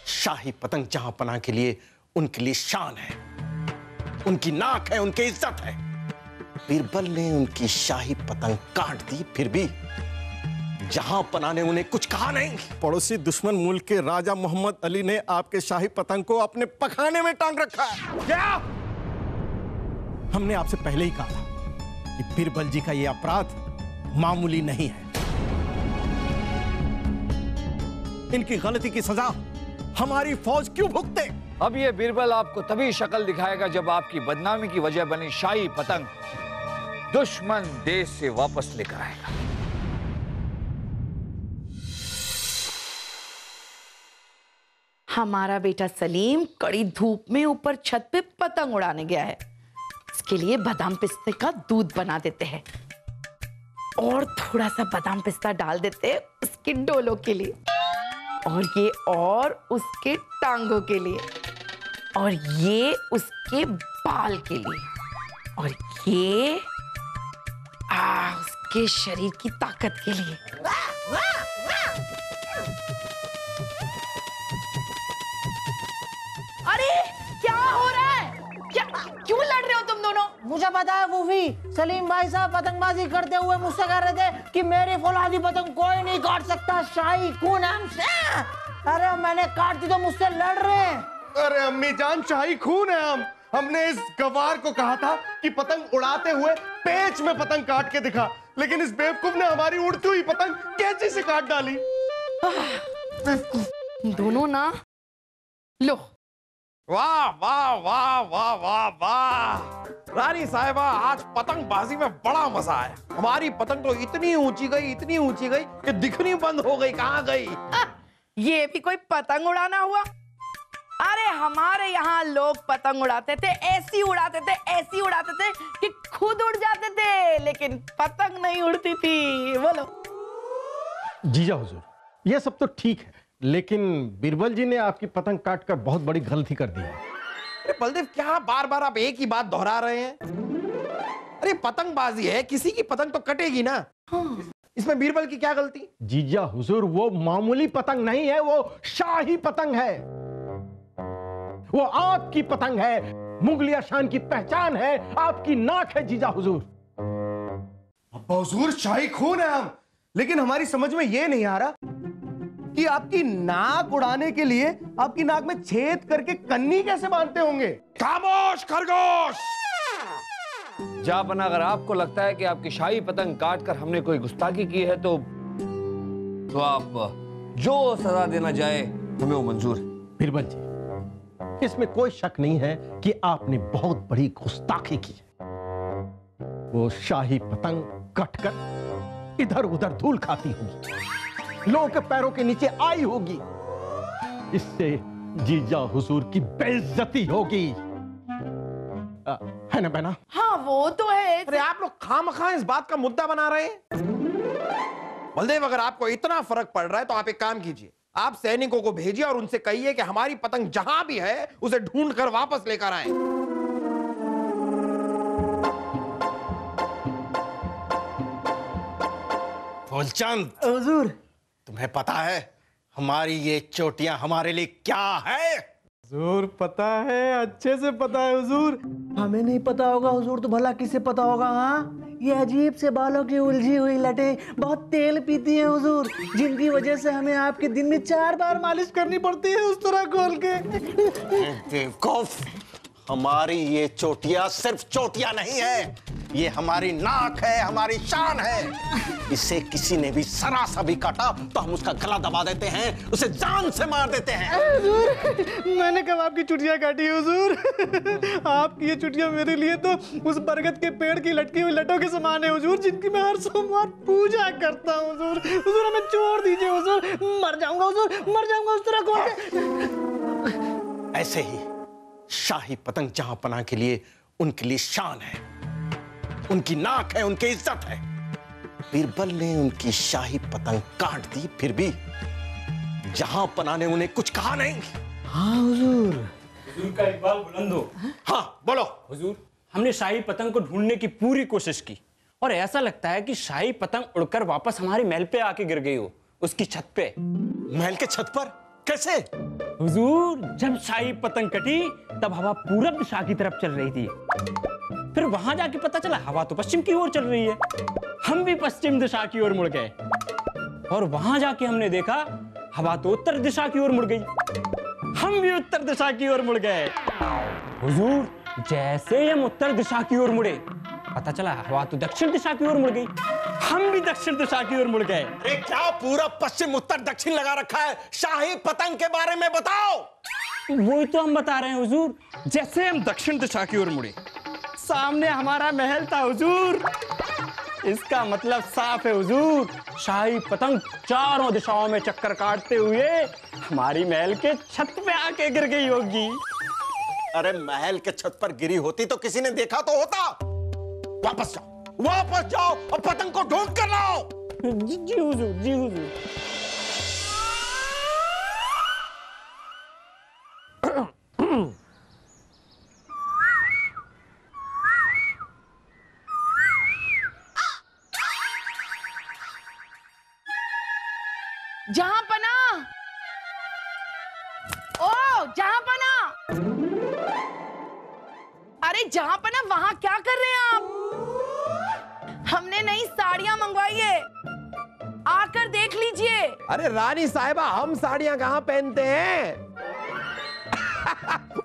शाही पतंग जहां पनाह के लिए उनके लिए शान है, उनकी नाक है, उनकी इज्जत है। बीरबल ने उनकी शाही पतंग काट दी, फिर भी जहां पनाह ने उन्हें कुछ कहा नहीं। पड़ोसी दुश्मन मुल्क के राजा मोहम्मद अली ने आपके शाही पतंग को अपने पखाने में टांग रखा है। क्या? हमने आपसे पहले ही कहा था कि बीरबल जी का यह अपराध मामूली नहीं है। इनकी गलती की सजा हमारी फौज क्यों भुगते? अब ये बीरबल आपको तभी शक्ल दिखाएगा जब आपकी बदनामी की वजह बनी शाही पतंग दुश्मन देश से वापस लेकर आएगा। हमारा बेटा सलीम कड़ी धूप में ऊपर छत पे पतंग उड़ाने गया है। इसके लिए बादाम पिस्ते का दूध बना देते हैं और थोड़ा सा बादाम पिस्ता डाल देते हैं उसके डोलों के लिए, और ये और उसके टांगों के लिए, और ये उसके बाल के लिए, और ये उसके शरीर की ताकत के लिए। अरे क्या हो रहा है? क्या क्यों लड़ रहे हो तुम दोनों? मुझे पता है फूफी, सलीम भाई साहब पतंगबाजी करते हुए मुझसे कह रहे थे कि मेरी फौलादी पतंग कोई नहीं काट सकता, शाही खून हमसे। अरे मैंने काट दी तो मुझसे लड़ रहे हैं। अरे अम्मी जान, शाही खून है हमने इस गवार को कहा था कि पतंग उड़ाते हुए पेच में पतंग काट के दिखा, लेकिन इस बेवकूफ ने हमारी उड़ती हुई पतंग कैंची से काट डाली। दोनों ना लो। वाह वाह वाह वाह वाह वाह, रानी साहिबा आज पतंगबाजी में बड़ा मजा आया। हमारी पतंग तो इतनी ऊंची गई कि दिखनी बंद हो गई। कहाँ गई? ये भी कोई पतंग उड़ाना हुआ? अरे हमारे यहाँ लोग पतंग उड़ाते थे, ऐसी उड़ाते थे कि खुद उड़ जाते थे, लेकिन पतंग नहीं उड़ती थी। बोलो। जीजा हुजूर, ये सब तो ठीक है, लेकिन बीरबल जी ने आपकी पतंग काटकर बहुत बड़ी गलती कर दी है। अरे बलदेव, क्या बार बार आप एक ही बात दोहरा रहे हैं? अरे पतंगबाजी है, किसी की पतंग तो कटेगी ना। इसमें बीरबल की क्या गलती? जीजा हुजूर, वो मामूली पतंग नहीं है, वो शाही पतंग है। वो आपकी पतंग है, मुगलिया शान की पहचान है, आपकी नाक है जीजा हुजूर। अब्बा हुजूर, शाही खून है लेकिन हमारी समझ में ये नहीं आ रहा कि आपकी नाक उड़ाने के लिए आपकी नाक में छेद करके कन्नी कैसे बांधते होंगे? खामोश खरगोश! जापना, अगर आपको लगता है कि आपकी शाही पतंग काटकर हमने कोई गुस्ताखी की है तो आप जो सजा देना चाहे हमें वो मंजूर है। बीरबल जी, इसमें कोई शक नहीं है कि आपने बहुत बड़ी गुस्ताखी की है। वो शाही पतंग कटकर इधर उधर धूल खाती होगी, लोगों के पैरों के नीचे आई होगी, इससे जीजा हुजूर की बेइज्जती होगी, है ना बहना? हाँ वो तो है। अरे आप लोग खामखा इस बात का मुद्दा बना रहे हैं। बलदेव, अगर आपको इतना फर्क पड़ रहा है तो आप एक काम कीजिए, आप सैनिकों को भेजिए और उनसे कहिए कि हमारी पतंग जहां भी है उसे ढूंढ कर वापस लेकर आए। फूलचंद, हुजूर, तुम्हें पता है हमारी ये चोटियां हमारे लिए क्या है? हुजूर पता है, अच्छे से पता है हुजूर। हमें नहीं पता होगा हुजूर तो भला किसे पता होगा? हाँ, ये अजीब से बालों की उलझी हुई लटें बहुत तेल पीती हैं हुजूर, जिनकी वजह से हमें आपके दिन में 4 बार मालिश करनी पड़ती है उस तरह खोल के। बेवकूफ, हमारी ये चोटियां सिर्फ चोटियां नहीं है, ये हमारी नाक है, हमारी शान है। इसे किसी ने भी जरा सा भी काटा तो हम उसका गला दबा देते हैं, उसे जान से मार देते हैं। हुजूर, मैंने कब आपकी चुटिया काटी हुजूर? आपकी ये चुटिया मेरे लिए तो उस बरगद के पेड़ की लटकी हुई लटों के समान है हुजूर, जिनकी मैं हर सोमवार पूजा करता हूँ हुजूर। हुजूर हमें छोड़ दीजिए हुजूर, मर जाऊंगा हुजूर, मर जाऊंगा उस तरह खोल के। ऐसे ही शाही पतंग जहां पनाह के लिए उनके लिए शान है, उनकी नाक है, उनकी इज्जत है। बीरबल ने उनकी शाही पतंग काट दी, फिर भी जहां पनाह ने उन्हें कुछ कहा नहीं। हाँ हुजूर। हुजूर का इकबाल बुलंद हो। हाँ बोलो। हुजूर, हमने शाही पतंग को ढूंढने की पूरी कोशिश की, और ऐसा लगता है कि शाही पतंग उड़कर वापस हमारे महल पे आके गिर गई हो, उसकी छत पे। महल के छत पर कैसे? हुजूर, जब शाही पतंग कटी तब हवा पूरब दिशा की तरफ चल रही थी। फिर वहां जाके पता चला हवा तो पश्चिम की ओर चल रही है। हम भी पश्चिम दिशा की ओर मुड़ गए और वहां जाके हमने देखा हवा तो उत्तर दिशा की ओर मुड़ गई। हम भी उत्तर दिशा की ओर मुड़ गए। हुजूर, जैसे हम उत्तर दिशा की ओर मुड़े पता चला हवा तो दक्षिण दिशा की ओर मुड़ गई। हम भी दक्षिण दिशा की ओर मुड़ गए। अरे क्या पूरा पश्चिम उत्तर दक्षिण लगा रखा है? शाही पतंग के बारे में बताओ। वही तो हम बता रहे हैं हुजूर। जैसे हम दक्षिण दिशा की ओर मुड़े सामने हमारा महल था हुजूर। इसका मतलब साफ है हुजूर, शाही पतंग चारों दिशाओं में चक्कर काटते हुए हमारी महल के छत पे आके गिर गई होगी। अरे महल के छत पर गिरी होती तो किसी ने देखा तो होता। वापस जाओ और पतंग को ढूंढ कर लाओ। जी हुजूर, जी हुजूर। जहां पना, ओ जहां पना, अरे जहां पना, वहां क्या कर रहे हैं आप? हमने नई साड़ियां मंगवाई है, आकर देख लीजिए। अरे रानी साहिबा, हम साड़ियां कहां पहनते हैं?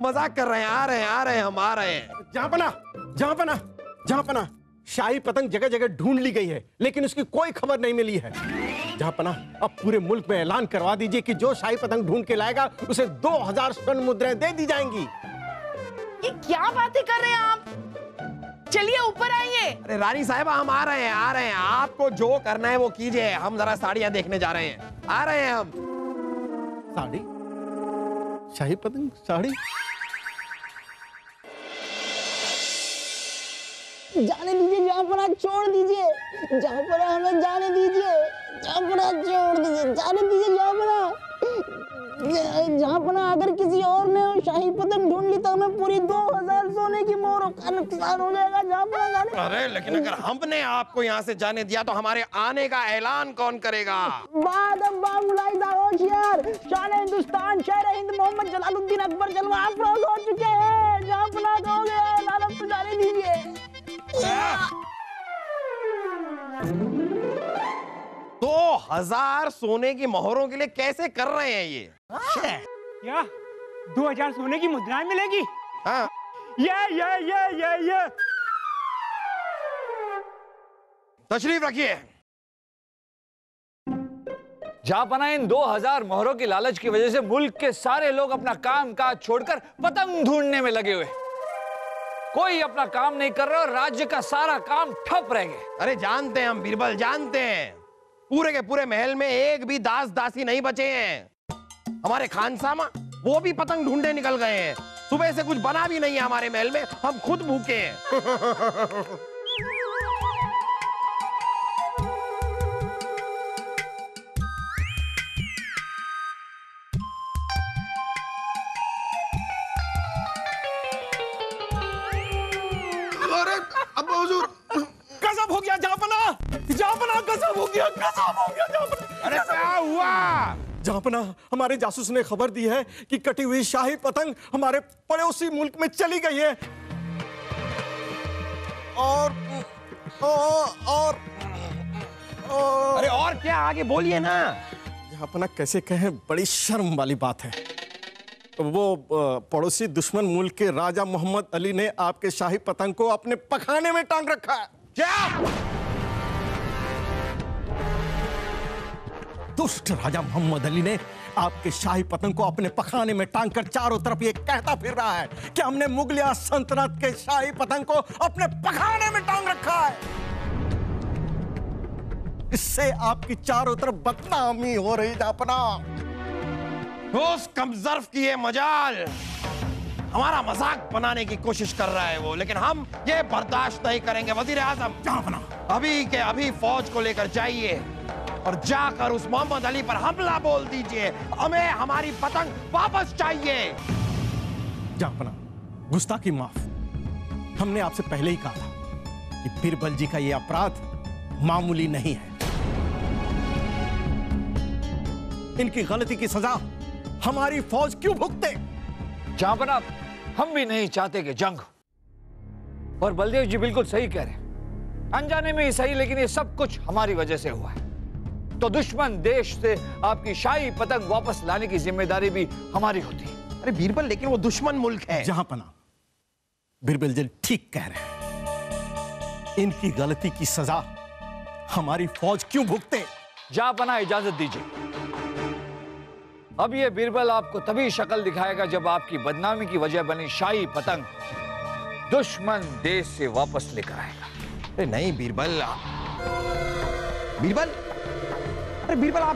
मजाक कर रहे हैं। आ रहे हैं हम आ रहे हैं। जहां पना, शाही पतंग जगह जगह ढूंढ ली गई है लेकिन उसकी कोई खबर नहीं मिली है। जहां पना, अब पूरे मुल्क में ऐलान करवा दीजिए कि जो शाही पतंग ढूंढ के लाएगा उसे 2000 स्वर्ण मुद्राएं दे दी जाएंगी। ये क्या बातें कर रहे हैं आप? चलिए ऊपर आइए। अरे रानी साहिबा, हम आ रहे हैं। आपको जो करना है वो कीजिए, हम जरा साड़ियां देखने जा रहे हैं। आ रहे हैं हम। साड़ी? शाही पतंग साड़ी? जाने दीजिए जहाँपना, छोड़ दीजिए जहाँपना, हमें जाने दीजिए जहाँपना, छोड़ दीजिए, जाने दीजिए जहाँपना। जहाँपना, अगर किसी और ने शाही पतंग ढूंढ ली तो हमें पूरी 2000 सोने की मोहरों का नुकसान हो जाएगा। जहाँपना जाने। अरे लेकिन अगर हमने आपको यहाँ से जाने दिया तो हमारे आने का ऐलान कौन करेगा? शान हिंदुस्तान, शेर हिंद मोहम्मद जलालुद्दीन अकबर जलवा अफरोज हो चुके हैं। जहाँपना हो गया ऐलान, अब तो जाने दीजिए। 2000 सोने की मोहरों के लिए कैसे कर रहे हैं ये? क्या 2000 सोने की मुद्राएं मिलेगी? हाँ। ये तशरीफ रखिए। जहाँपना, इन 2000 मोहरों की लालच की वजह से मुल्क के सारे लोग अपना काम काज छोड़कर पतंग ढूंढने में लगे हुए। कोई अपना काम नहीं कर रहा और राज्य का सारा काम ठप रह गया। अरे जानते हैं हम बीरबल, जानते हैं। पूरे के पूरे महल में एक भी दास दासी नहीं बचे हैं। हमारे खानसामा वो भी पतंग ढूंढने निकल गए हैं। सुबह से कुछ बना भी नहीं है हमारे महल में, हम खुद भूखे हैं। अरे अब हुजूर, गजब हो गया जहाँपना, गजब हो गया जहाँपना। अरे क्या हुआ? जहाँपना, हमारे जासूस ने खबर दी है कि कटी हुई शाही पतंग हमारे पड़ोसी मुल्क में चली गई है। और अरे और क्या, आगे बोलिए ना। जहाँपना, कैसे कहें, बड़ी शर्म वाली बात है। वो पड़ोसी दुश्मन मुल्क के राजा मोहम्मद अली ने आपके शाही पतंग को अपने पखाने में टांग रखा है। क्या? दुष्ट राजा मोहम्मद अली ने आपके शाही पतंग को अपने पखाने में टांग कर चारों तरफ ये कहता फिर रहा है कि हमने मुगलिया सल्तनत के शाही पतंग को अपने पखाने में टांग रखा है। इससे आपकी चारों तरफ बदनामी हो रही जहाँपना। उस कमजर्फ की ये मजाल हमारा मजाक बनाने की कोशिश कर रहा है वो, लेकिन हम ये बर्दाश्त नहीं करेंगे। वजीर आजम, अभी के अभी फौज को लेकर जाइए और जाकर उस मोहम्मद अली पर हमला बोल दीजिए। हमें हमारी पतंग वापस चाहिए। जहाँपना, गुस्ताखी माफ। हमने आपसे पहले ही कहा था कि बीरबल जी का यह अपराध मामूली नहीं है। इनकी गलती की सजा हमारी फौज क्यों भुगते? जहांपनाह, हम भी नहीं चाहते कि जंग हो। और बलदेव जी बिल्कुल सही कह रहे हैं, अनजाने में ही सही, लेकिन ये सब कुछ हमारी वजह से हुआ है। तो दुश्मन देश से आपकी शाही पतंग वापस लाने की जिम्मेदारी भी हमारी होती है। अरे बीरबल, लेकिन वो दुश्मन मुल्क है। जहांपनाह, बीरबल जी ठीक कह रहे हैं। इनकी गलती की सजा हमारी फौज क्यों भुगते? जहांपनाह, इजाजत दीजिए। अब ये बीरबल आपको तभी शक्ल दिखाएगा जब आपकी बदनामी की वजह बनी शाही पतंग दुश्मन देश से वापस लेकर आएगा। अरे नहीं बीरबल, बीरबल, अरे बीरबल, आप